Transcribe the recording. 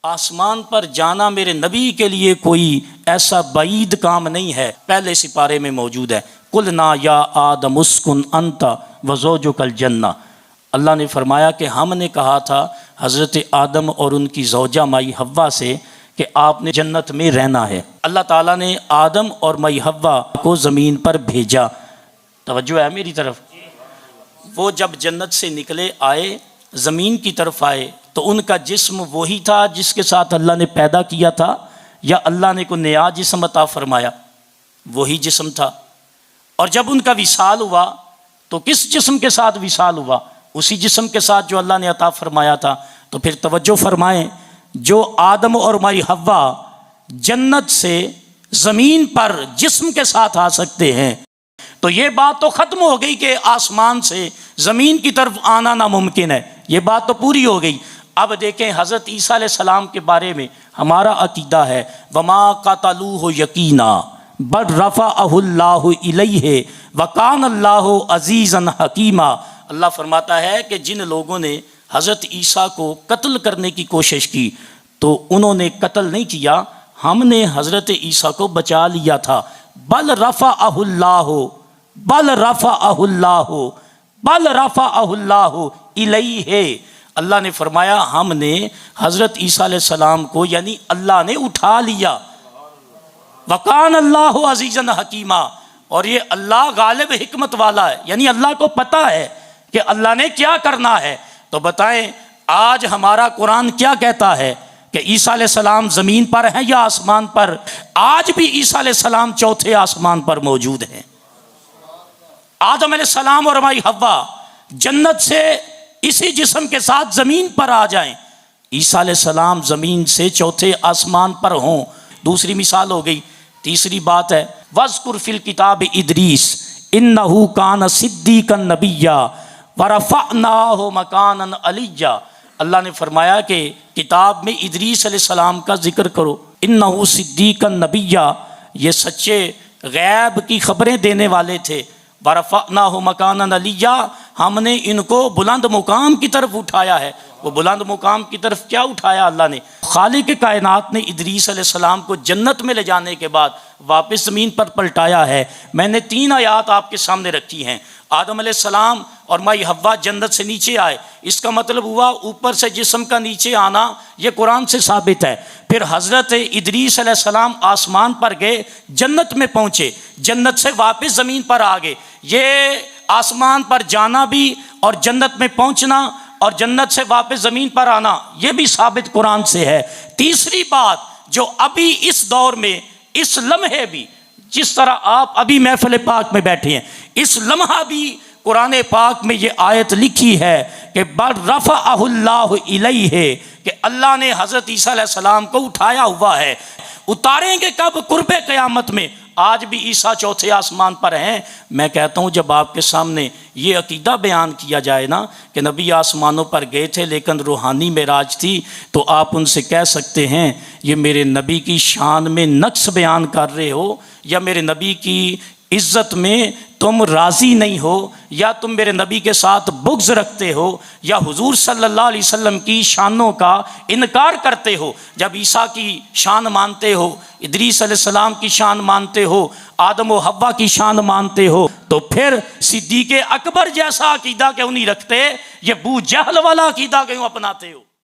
आसमान पर जाना मेरे नबी के लिए कोई ऐसा बईद काम नहीं है। पहले सिपारे में मौजूद है, कुल ना या आदम उस्कुन अंता वज़ौजुकल जन्ना। अल्लाह ने फरमाया कि हमने कहा था हज़रत आदम और उनकी ज़ौजा माई हव्वा से कि आपने जन्नत में रहना है। अल्लाह ताला ने आदम और माई हव्वा को ज़मीन पर भेजा। तवज्जो है मेरी तरफ। वो जब जन्नत से निकले आए, ज़मीन की तरफ आए, तो उनका जिस्म वही था जिसके साथ अल्लाह ने पैदा किया था, या अल्लाह ने कोई नया जिस्म अता फरमाया? वही जिस्म था। और जब उनका विसाल हुआ तो किस जिस्म के साथ विसाल हुआ? उसी जिस्म के साथ जो अल्लाह ने अता फरमाया था। तो फिर तवज्जो फरमाएं, जो आदम और माई हव्वा जन्नत से ज़मीन पर जिस्म के साथ आ सकते हैं, तो ये बात तो ख़त्म हो गई कि आसमान से ज़मीन की तरफ आना नामुमकिन है। ये बात तो पूरी हो गई। अब देखें हज़रत ईसा अलैहिस्सलाम के बारे में हमारा अकीदा है, वमा क़तलूहु यकीना बल रफ़अहुल्लाहु इलैहि व कान अल्लाहु अज़ीज़न हकीमा। अल्लाह फरमाता है कि जिन लोगों ने हज़रत ईसा को कत्ल करने की कोशिश की तो उन्होंने कत्ल नहीं किया, हमने हज़रत ईसा को बचा लिया था। बल रफ़अहुल्लाहु बल रफ़अहुल्लाहु बल रफ़अहुल्लाहु इलैहि। अल्लाह ने फरमाया हमने हज़रत ईसा अलैहिस्सलाम को यानी अल्लाह ने उठा लिया। वकान अल्लाहु अज़ीज़न हकीमा, और ये अल्लाह गालिब हिकमत वाला है, यानी अल्लाह को पता है कि अल्लाह ने क्या करना है। तो बताएं आज हमारा कुरान क्या कहता है कि ईसा अलैहिस्सलाम ज़मीन पर हैं या आसमान पर? आज भी ईसा अलैहिस्सलाम चौथे आसमान पर मौजूद हैं। आदम अलैहिस्सलाम और माई हव्वा जन्नत से इसी जिस्म के साथ ज़मीन पर आ जाएं, ईसा अलैहिस्सलाम ज़मीन से चौथे आसमान पर हों। दूसरी मिसाल हो गई। तीसरी बात है वज़कुर फिल किताब इदरीस इन्नहु कान सिद्दीकन नबिय्या व रफ़अनाहु मकानन अलिय्या। अल्लाह ने फरमाया कि किताब में इदरीस अलैहिस्सलाम का जिक्र करो। इन्नहु सिद्दीकन नबिय्या, ये सच्चे गैब की खबरें देने वाले थे। व रफ़अनाहु मकानन अलिय्या, हमने इनको बुलंद मुकाम की तरफ उठाया है। वो बुलंद मुकाम की तरफ क्या उठाया अल्लाह ने? खालिक कायनात ने इदरीस अलैहिस्सलाम को जन्नत में ले जाने के बाद वापस ज़मीन पर पलटाया है। मैंने 3 आयात आपके सामने रखी हैं। आदम अलैहिस्सलाम और माई हव्वा जन्नत से नीचे आए, इसका मतलब हुआ ऊपर से जिस्म का नीचे आना, ये कुरान से साबित है। फिर हज़रत इदरीस अलैहिस्सलाम आसमान पर गए, जन्नत में पहुँचे, जन्नत से वापस ज़मीन पर आ गए। ये आसमान पर जाना भी और जन्नत में पहुँचना और जन्नत से वापस ज़मीन पर आना, यह भी साबित कुरान से है। तीसरी बात, जो अभी इस दौर में इस लम्हे भी, जिस तरह आप अभी महफिल पाक में बैठे हैं, इस लम्हा भी कुरान पाक में ये आयत लिखी है कि बल रफ़अहुल्लाहु इलैहि, कि अल्लाह ने हज़रत ईसा अलैहिस्सलाम को उठाया हुआ है। उतारेंगे कब? कुर्बे क़यामत में। आज भी ईसा चौथे आसमान पर हैं। मैं कहता हूँ जब आपके सामने ये अकीदा बयान किया जाए ना कि नबी आसमानों पर गए थे लेकिन रूहानी मेराज थी, तो आप उनसे कह सकते हैं ये मेरे नबी की शान में नक्स बयान कर रहे हो, या मेरे नबी की इज़्ज़त में तुम राज़ी नहीं हो, या तुम मेरे नबी के साथ बुग़्ज़ रखते हो, या हुजूर सल्लल्लाहु अलैहि वसल्लम की शानों का इनकार करते हो। जब ईसा की शान मानते हो, इदरीस अलैहिस्सलाम की शान मानते हो, आदम व हव्वा की शान मानते हो, तो फिर सिद्दीक़ अकबर जैसा अकीदा क्यों नहीं रखते? ये बू जहल वाला अकीदा क्यों अपनाते हो?